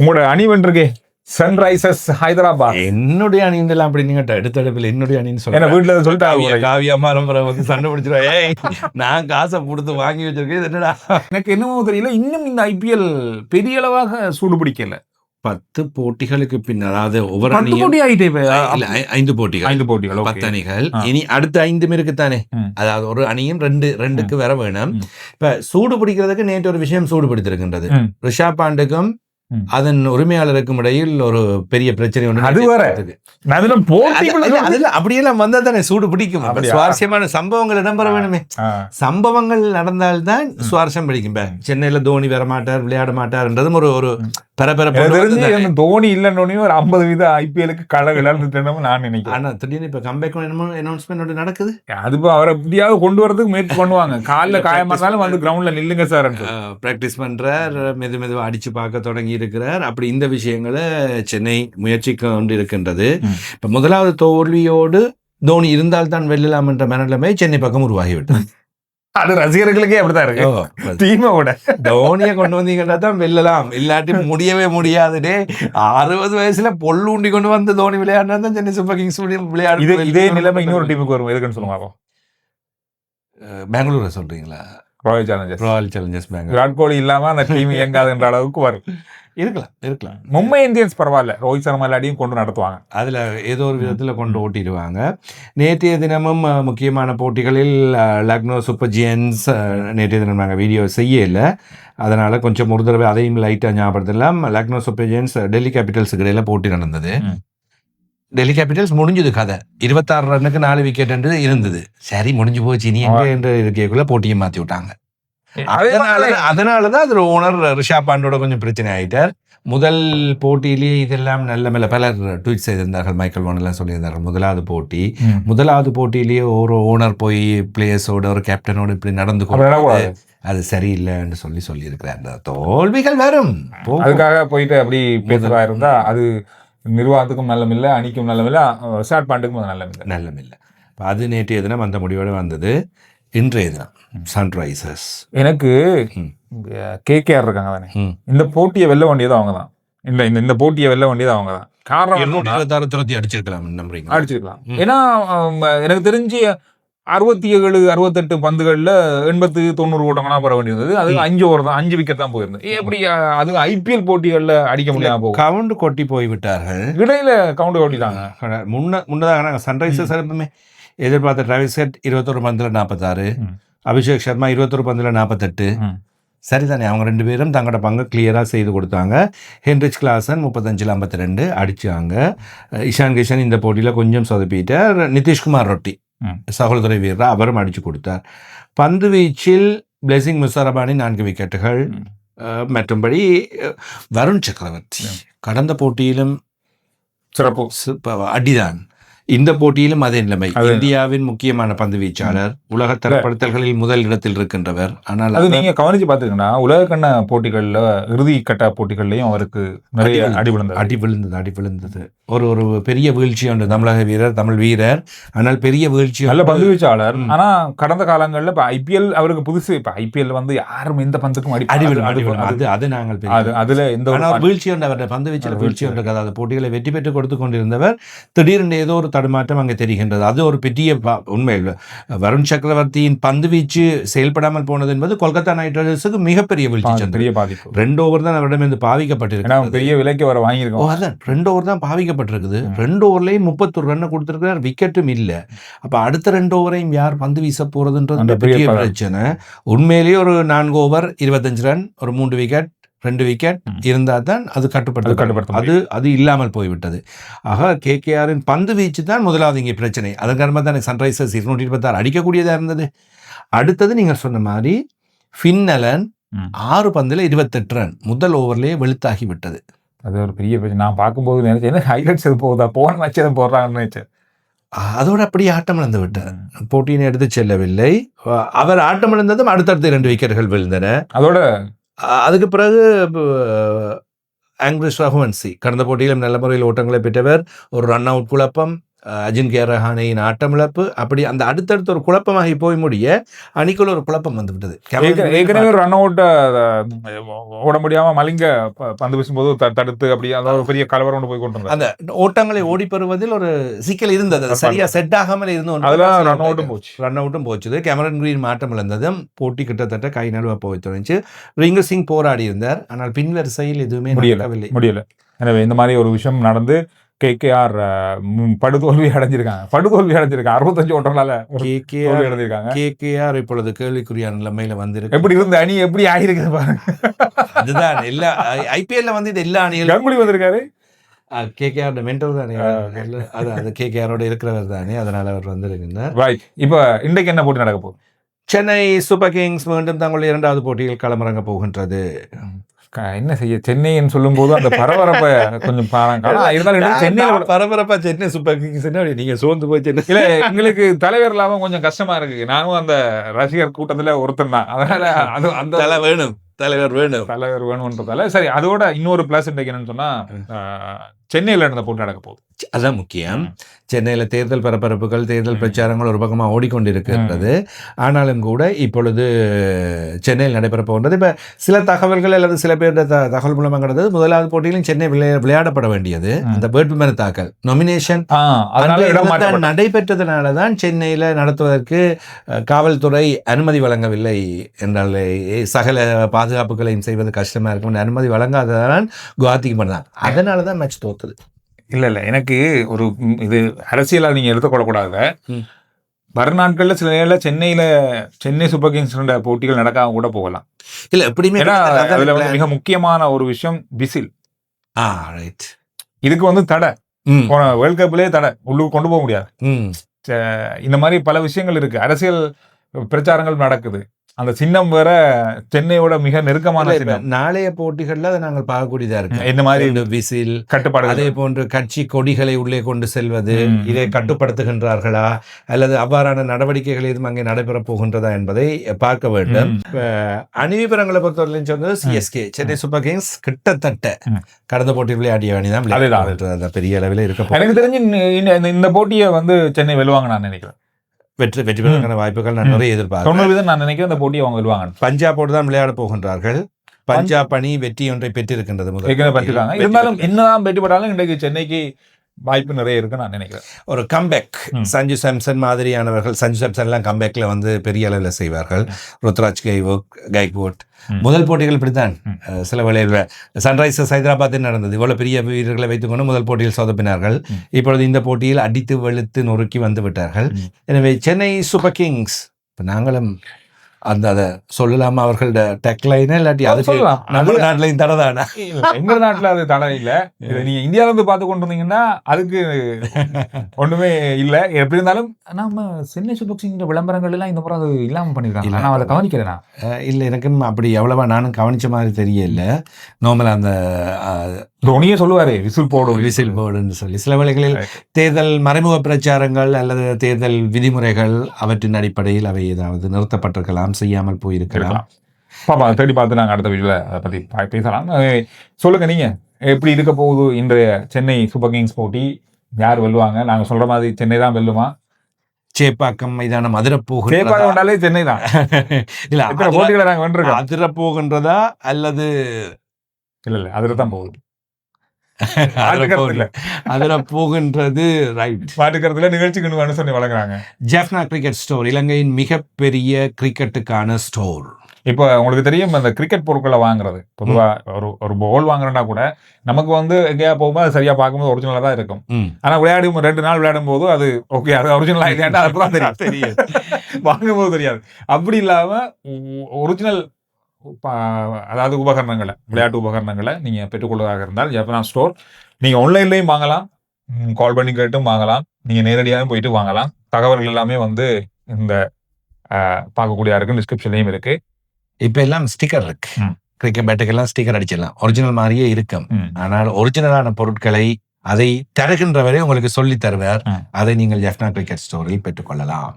உங்களோட அணி வென்றிருக்கே சன்ரைசர்ஸ் ஹைதராபாத். என்னுடைய அணிந்தெல்லாம் அப்படி நீங்க எடுத்தடுப்பில் என்னுடைய அணின்னு சொல்ல வீட்டுல சொல்லிட்டு காவியம்மா ரொம்ப வந்து சண்டை பிடிச்சிருவா. ஏய் நான் காசை கொடுத்து வாங்கி வச்சிருக்கேன், இது என்னடா? எனக்கு என்னமோ தெரியல, இன்னும் இந்த IPL பெரிய அளவாக சூடு பிடிக்கல. 10 போட்டிகளுக்கு பின், அதாவது ஒவ்வொரு 10 போட்டி ஆயிட்டே 5 போட்டிகள் 5 போட்டிகள் 10 அணிகள். இனி அடுத்த 5 இருக்குத்தானே, அதாவது ஒரு அணியும் 2க்கு வர வேணும். இப்ப சூடு பிடிக்கிறதுக்கு நேற்று ஒரு விஷயம் சூடு பிடித்திருக்கின்றது. ரிஷப் பாண்டுக்கும் அதன் உரிமையாளருக்கும் இடையில் ஒரு பெரிய பிரச்சனை ஒன்று. அது வர அப்படியெல்லாம் வந்தா தானே சூடு பிடிக்கும். சுவாரஸ்யமான சம்பவங்கள் இடம்பெற வேணுமே. சம்பவங்கள் நடந்தால்தான் சுவாரஸ்யம் பிடிக்கும். சென்னையில தோனி வர மாட்டார், விளையாட மாட்டார்ன்றதும் ஒரு பரபரப்பு. தோனி இல்லைன்னு ஒரு 50% IPL-க்கு களை விளையாண்டுட்டேன்னு நான் நினைக்கிறேன். ஆனா திடீர்னு இப்ப கம்பேக் அனௌன்ஸ்மெண்ட் நடக்குது. அது அவரை எப்படியாவது கொண்டு வரதுக்கு முயற்சி பண்ணுவாங்க. காலில் காயமா இருந்தாலும் வந்து கிரவுண்ட்ல நில்லுங்க சார். பிராக்டிஸ் பண்றார், மெதுவா அடிச்சு பார்க்க தொடங்கி இருக்கிறார். அப்படி இந்த விஷயங்களை சென்னை முயற்சி கொண்டு இருக்கின்றது. இப்ப முதலாவது தோல்வியோடு தோனி இருந்தால் தான் வெல்லலாம் என்ற மனநிலைமை சென்னை பக்கம் உருவாகிவிட்டது. அது ரசிகர்களுக்கே அப்படித்தான் இருக்கு. டீமோட தோனியை கொண்டு வந்தீங்கன்னா தான் வெல்லலாம், இல்லாட்டி முடியவே முடியாதுடே. 60 வயசுல பொல்லூண்டி கொண்டு வந்து தோனி விளையாடினா தான் சென்னை சூப்பர் கிங்ஸ் விளையாடு. இதே நிலைமை இன்னொரு டீமுக்கு வரும். எதுக்குன்னு சொல்லுவாங்க, பெங்களூரை சொல்றீங்களா? Royal challengers Bangalore. விராட் கோலி இல்லாம அந்த டீம் இயங்காதுன்ற அளவுக்கு வரும். இருக்கலாம். மும்பை இந்தியன்ஸ் பரவாயில்ல, ரோஹித் சர்மா எல்லாத்தையும் கொண்டு நடத்துவாங்க. அதில் ஏதோ ஒரு விதத்தில் கொண்டு ஓட்டிடுவாங்க. நேற்றைய தினமும் முக்கியமான போட்டிகளில் லக்னோ சூப்பர் ஜியன்ஸ் நேற்றைய தினம் நாங்கள் வீடியோ செய்யலை, அதனால் கொஞ்சம் ஒரு தடவை அதையும் லைட்டாக ஞாபகப்படுத்தலாம். லக்னோ சூப்பர் ஜியன்ஸ் டெல்லி கேபிட்டல்ஸுக்கு இடையில போட்டி நடந்தது. டெல்லி கேபிட்டல்ஸ் முடிஞ்சது கதை. 26 ரன்னுக்கு 4 விக்கெட் என்று இருந்தது. சரி, முடிஞ்சு போச்சு, இனி எங்கே என்று இருக்கைக்குள்ள போட்டியை மாற்றி விட்டாங்க. அதனாலதான் அது ஓனர் ரிஷப் பாண்டோட கொஞ்சம் பிரச்சனை ஆயிட்டார். முதல் போட்டியிலேயே இதெல்லாம் நல்ல பலர் ட்வீட் செய்திருந்தார்கள், மைக்கேல் வானெல்லாம் சொல்லியிருந்தார்கள். முதலாவது போட்டியிலேயே ஒரு ஓனர் போய் பிளேயர்ஸோட ஒரு கேப்டனோட இப்படி நடந்து கொண்டு அது சரியில்லைன்னு சொல்லியிருக்கிறார். தோல்விகள் வரும், அதுக்காக போயிட்டு அப்படி பேசுறதா இருந்தா அது நிர்வாகத்துக்கும் நல்லமில்லை, அணிக்கும் நல்லமில்லை, ரிஷப் பாண்டுக்கும் நல்லமில்லை. அது நேற்றைய தினம் அந்த முடிவோடு வந்தது. இன்றைய தினம் சன்ரைசர்ஸ், எனக்கு KKR இருக்காங்க தானே, இந்த போட்டியை வெல்ல வேண்டியது அவங்க தான். இந்த போட்டியை வெல்ல வேண்டியது அவங்க தான். காரணம் அடிச்சிருக்கலாம். ஏன்னா எனக்கு தெரிஞ்சு 67 68 பந்துகள்ல 80-90 ஓட்டங்களா பெற வேண்டியிருந்தது. அது 5 ஓவர் தான், 5 விக்கெட் தான் போயிருந்தது. எப்படி அது IPL போட்டிகள்ல அடிக்க முடியாம போகும். கவுண்ட் கொட்டி போய்விட்டார்கள், இடையில கவுண்ட் கொட்டிட்டாங்க. முன்னதாக சன்ரைசர்ஸ் எப்பவுமே எதிர்பார்த்த டிராவிஸ் ஹெட் 21 பந்துல 46, அபிஷேக் சர்மா 21 பந்துல 48. சரிதானே, அவங்க 2 பேரும் தங்களோட பங்கு கிளியராக செய்து கொடுத்தாங்க. ஹென்ரிச் கிளாசன் 35ல் 52 அடிச்சாங்க. இஷான் கிஷன் இந்த போட்டியில் கொஞ்சம் சொதப்பிட்டார். நிதிஷ்குமார் ரொட்டி சகோதர வீரர், அவரும் அடிச்சு கொடுத்தார். பந்து வீச்சில் பிளெஸிங் முஷரபானி 4 விக்கெட்டுகள். மற்றும்படி வருண் சக்கரவர்த்தி கடந்த போட்டியிலும் சிறப்பு அடிதான், இந்த போட்டியிலும் அதே நிலைமை. இந்தியாவின் முக்கியமான பந்து வீச்சாளர், உலக தரப்படுத்தல்களில் முதல் இடத்தில் இருக்கின்றவர். ஆனால் அது நீங்க கவனிச்சு பாத்தீங்கன்னா உலக கண்ண போட்டிகள்ல இறுதி கட்ட போட்டிகள்லயும் அவருக்கு நிறைய அடி விழுந்தது. ஒரு பெரிய வீழ்ச்சி உண்டு. தமிழ் வீரர், ஆனால் பெரிய வீழ்ச்சி, நல்ல பந்து வீச்சாளர். ஆனா கடந்த காலங்கள்ல இப்ப IPL அவருக்கு புதுசு. இப்ப IPL வந்து யாரும் எந்த பந்துக்கும் அது நாங்கள் அதுல எந்த வீழ்ச்சி உண்டு. அவருடைய பந்து வீச்சில் வீழ்ச்சி உண்டு. அதாவது போட்டிகளை வெற்றி பெற்று கொடுத்து கொண்டிருந்தவர் திடீரென்று ஏதோ ஒரு தடுமாற்றம் அங்கே தெரிகின்றது. அது ஒரு பெரிய உண்மை. வருண் சக்கரவர்த்தியின் பந்து வீச்சு செயல்படாமல் போனது என்பது கொல்கத்தா நைட் ரைடர்ஸுக்கு மிகப்பெரிய வீழ்ச்சி, பெரிய பாதிப்பு. 2 ஓவர் தான் அவரிடமிருந்து பாவிக்கப்பட்டிருக்கு. பெரிய விலைக்கு வர வாங்கியிருக்கோம். அதான் 2 ஓவர் தான் பாவிக்கப்பட்டிருக்குது. 2 ஓவர்லையும் 31 ரன் கொடுத்திருக்கிறார், விக்கெட்டும் இல்லை. அப்ப அடுத்த 2 ஓவரையும் யார் பந்து வீச போறதுன்றது பெரிய பிரச்சனை. உண்மையிலேயே ஒரு 4 ஓவர் 25 ரன், ஒரு 3 விக்கெட் 2 விக்கெட் இருந்தால் தான் அது கட்டுப்படுத்த அது இல்லாமல் போய்விட்டது. ஆக KKRின் பந்து வீச்சு தான் முதலாவது இங்கே பிரச்சனை. அதன் காரணமாக தான் சன்ரைசர்ஸ் 226 அடிக்கக்கூடியதாக இருந்தது. அடுத்தது நீங்கள் சொன்ன மாதிரி ஃபின்னலன் 6 பந்தில் 28 ரன் முதல் ஓவர்லேயே வெளுத்தாகி விட்டது. அது ஒரு பெரிய பிரச்சனை. நான் பார்க்கும்போது நினைச்சேன், ஹைலைட்ஸ் எது போகுதா, போன மேட்ச் எதுவும் போடுறாங்கன்னு நினைச்சேன். அதோடு அப்படியே ஆட்டம் இழந்து விட்டார், போட்டியினை எடுத்து செல்லவில்லை. அவர் ஆட்டம் இழந்ததும் அடுத்தடுத்து 2 விக்கெட்டுகள் விழுந்தன. அதுக்கு பிறகு ஆங்கிரிஷ் ரகுவன்சி கடந்த போட்டியிலும் நல்ல முறையில் ஓட்டங்களை பெற்றவர். ஒரு ரன் அவுட் குழப்பம், அஜின்கியா ரஹானேயின் ஆட்டமிழப்பு, அப்படி அந்த அடுத்தடுத்த ஒரு குழப்பமாகி போய் முடிய அணிக்குள்ள ஒரு குழப்பம் வந்து விட்டது. ஏற்கனவே ரன் அவுட் ஓட முடியாம மலிங்க பந்து வீசும்போது தடுத்து அப்படி அதாவது ஒரு பெரிய கலவரம் ஒன்று போய் கொண்டு அந்த ஓட்டங்களை ஓடி பெறுவதில் ஒரு சிக்கல் இருந்தது, சரியா செட் ஆகாமல் இருந்தோம். ரன் அவுட்டும் போச்சு. கேமரன் கிரீன் மாட்டம் இழந்ததும் போட்டி கிட்டத்தட்ட கை நழுவ போய் தொடர்ந்து ரிங்கு சிங் போராடி இருந்தார். ஆனால் பின்வரிசையில் எதுவுமே முடியல. எனவே இந்த மாதிரி ஒரு விஷயம் நடந்து KKR படுதோல்வி அடைஞ்சிருக்காங்க 65 ஓட்டங்களால KKR இப்பொழுது கேள்விக்குறியான நிலைமையில வந்திருக்கு. எப்படி இருந்த அணி எப்படி ஆகிருக்கு பாருங்க. அதுதான் எல்லா IPL வந்து இது எல்லா அணிகளும் கங்குலி வந்திருக்காரு. KKR மென்டல் தானே, அது KKR இருக்கிறவர் தானே, அதனால அவர் வந்திருக்கிறார். இப்ப இன்றைக்கு என்ன போட்டி நடக்க போகுது? சென்னை சூப்பர் கிங்ஸ் மீண்டும் தங்களுடைய 2வது போட்டியில் களமிறங்க போகின்றது. என்ன செய்ய, சென்னைன்னு சொல்லும் போது அந்த பரபரப்பை கொஞ்சம் சென்னை பரபரப்பா சென்னை சூப்பர் கிங்ஸ் நீங்க சோர்ந்து போய் சென்னை இல்ல, எங்களுக்கு தலைவர் இல்லாம கொஞ்சம் கஷ்டமா இருக்கு. நானும் அந்த ரசிகர் கூட்டத்துல ஒருத்தன் தான், அதனால அது அந்த தலைவர் வேணும்ன்றதால சரி. அதோட இன்னொரு பிளஸ் இன்றைக்கு என்னன்னு சொன்னா, சென்னையில நடந்த போட்டி நடக்க போகுது. அதான் முக்கியம். சென்னையில் தேர்தல் பரபரப்புகள், தேர்தல் பிரச்சாரங்கள் ஒரு பக்கமாக ஓடிக்கொண்டிருக்கின்றது. ஆனாலும் கூட இப்பொழுது சென்னையில் நடைபெற போகின்றது. இப்போ சில தகவல்கள் அல்லது சில பேர் தகவல் மூலமாக கிடந்தது, 1வது போட்டியிலும் சென்னை விளையாடப்பட வேண்டியது அந்த வேட்புமனு தாக்கல் நொமினேஷன் நடைபெற்றதுனால தான் சென்னையில் நடத்துவதற்கு காவல்துறை அனுமதி வழங்கவில்லை என்றால் சகல பாதுகாப்புகளையும் செய்வது கஷ்டமாக இருக்கும், அனுமதி வழங்காததான் குவாஹாத்திக்கு பண்ணாங்க. அதனால தான் மேட்ச் தோத்துது. இல்ல எனக்கு ஒரு இது அரசியலா நீங்க எடுத்துக்கொள்ளக்கூடாது. மறுநாட்கள்ல சில நேரில் சென்னை சூப்பர் கிங்ஸ் போட்டிகள் நடக்காம கூட போகலாம். இல்ல எப்படியுமே அதுல வந்து மிக முக்கியமான ஒரு விஷயம் விசில். இதுக்கு வந்து தடை, வேர்ல்ட் கப்லயே தடை, உள்ளுக்கு கொண்டு போக முடியாது. இந்த மாதிரி பல விஷயங்கள் இருக்கு, அரசியல் பிரச்சாரங்கள் நடக்குது. அந்த சின்னம் வேற சென்னையோட மிக நெருக்கமான சின்னம். நாளைய போட்டிகள்ல அதை நாங்கள் பார்க்கக்கூடியதா இருக்கு. இந்த மாதிரி விசில் கட்டுப்பாடு, அதே போன்று கட்சி கொடிகளை உள்ளே கொண்டு செல்வது, இதை கட்டுப்படுத்துகின்றார்களா அல்லது அவ்வாறான நடவடிக்கைகள் எதுவும் அங்கே நடைபெற போகின்றதா என்பதை பார்க்க வேண்டும். அணி விவரங்களை பொறுத்தவரையிலும் சொன்னது CSK சென்னை சூப்பர் கிங்ஸ் கிட்டத்தட்ட கடந்த போட்டி விளையாடிய அணிதான் பெரிய அளவில் இருக்க. எனக்கு தெரிஞ்சு இந்த போட்டியை வந்து சென்னை வெல்லுவாங்க நான் நினைக்கிறேன். வெற்றி பெறுவதற்கான வாய்ப்புகள் நான் நிறைய எதிர்பார்க்கிறேன். 90% நான் நினைக்கிறேன் இந்த போட்டியை அவங்க வெல்லுவாங்க. பஞ்சாபோடு தான் விளையாட போகின்றார்கள். பஞ்சாப் அணி வெற்றி ஒன்றை பெற்றிருக்கின்றது. இருந்தாலும் என்னதான் வெற்றி பெற்றாலும் இன்றைக்கு சென்னைக்கு வாய்ப்பு நிறைய இருக்கு நான் நினைக்கிறேன். ஒரு கம்பேக், சஞ்சு சாம்சன் மாதிரியானவர்கள், சஞ்சு சாம்சன் எல்லாம் கம்பேக்ல வந்து பெரிய அளவில் செய்வார்கள். ருத்ராஜ் கைக்வாட் முதல் போட்டிகள் இப்படித்தான். சில வேளையில் சன்ரைசர்ஸ் ஹைதராபாத்தில் நடந்தது, இவ்வளவு பெரிய வீரர்களை வைத்துக்கொண்டு முதல் போட்டியில் சொதப்பினார்கள். இப்பொழுது இந்த போட்டியில் அடித்து வெளுத்து நொறுக்கி வந்து விட்டார்கள். எனவே சென்னை சூப்பர் கிங்ஸ், இப்போ நாங்களும் அந்த அதை சொல்லலாமா அவர்களோட டெக்லைனா, இல்லாட்டி அது சொல்லலாம். நம்ம நாட்டிலையும் தடதானா? எங்க நாட்டுல அது தடை இல்லை. நீங்க இந்தியாவில இருந்து பார்த்து கொண்டு இருந்தீங்கன்னா அதுக்கு ஒண்ணுமே இல்லை. எப்படி இருந்தாலும் நம்ம சென்னை சூப்பர் கிங்ஸ் விளம்பரங்கள் எல்லாம் இந்த முறை அது இல்லாம பண்ணிருக்காங்க. நான் அதை கவனிக்கிறேன். இல்லை, எனக்கும் அப்படி எவ்வளவா நானும் கவனிச்ச மாதிரி தெரியல. நார்மலா அந்த தோனியே சொல்லுவாரு விசில் போடுன்னு சொல்லி. சில வேளைகளில் தேர்தல் மறைமுக பிரச்சாரங்கள் அல்லது தேர்தல் விதிமுறைகள் அவற்றின் அடிப்படையில் அவை ஏதாவது நிறுத்தப்பட்டிருக்கலாம், செய்யாமல் போயிருக்கலாம். பாப்பா தேடி பார்த்து நாங்கள் அடுத்த வீடியோல அதை பத்தி பேசலாம். சொல்லுங்க, நீங்க எப்படி இருக்க போகுது இன்றைய சென்னை சூப்பர் கிங்ஸ் போட்டி? யார் வெல்லுவாங்க? நாங்க சொல்ற மாதிரி சென்னை தான் வெல்லுமா? சேப்பாக்கம் மைதானம் அதிரப்போகிற சென்னை தான். இல்ல போட்டிகளை நாங்க வென்றிருக்கோம். அதிரப்போகின்றதா அல்லது இல்ல அதிரதான் போகுது. அதுல போகின்றது ரைட். பாட்டுக்கிறதுல நிகழ்ச்சிக்கு சொல்லி வழங்குறாங்க. ஜெஃப்னா கிரிக்கெட் ஸ்டோர் இலங்கையின் மிகப்பெரிய கிரிக்கெட்டுக்கான ஸ்டோர். இப்போ உங்களுக்கு தெரியும், அந்த கிரிக்கெட் பொருட்களை வாங்குறது பொதுவா ஒரு பால் வாங்குறோம்னா கூட நமக்கு வந்து எங்கேயா போகும்போது அது சரியா பார்க்கும்போது ஒரிஜினலா தான் இருக்கும். ஆனா விளையாடும் 2 நாள் விளையாடும் போது அது ஓகே, அது ஒரிஜினலா இல்லையாண்டா அதுதான் தெரியும், வாங்கும் போது தெரியாது. அப்படி இல்லாம ஒரிஜினல் அதாவது உபகரணங்களை, விளையாட்டு உபகரணங்களை நீங்க பெற்றுக்கொள்வதாக இருந்தால் ஜெஃப்னா ஸ்டோர் நீங்க ஆன்லைன்லயும் வாங்கலாம், கால் பண்ணி கேட்டும் வாங்கலாம், நீங்க நேரடியாகவும் போயிட்டு வாங்கலாம். தகவல்கள் எல்லாமே வந்து இந்த பார்க்கக்கூடிய இருக்கு, டிஸ்கிரிப்ஷன்லயும் இருக்கு. இப்ப எல்லாம் ஸ்டிக்கர் இருக்கு, கிரிக்கெட் பேட்டுக்கெல்லாம் ஸ்டிக்கர் அடிச்சிடலாம், ஒரிஜினல் மாதிரியே இருக்கும். ஆனால் ஒரிஜினலான பொருட்களை அதை தருகின்றவரை உங்களுக்கு சொல்லி தருவார். அதை நீங்கள் ஜெஃப்னா கிரிக்கெட் ஸ்டோரில் பெற்றுக்கொள்ளலாம்.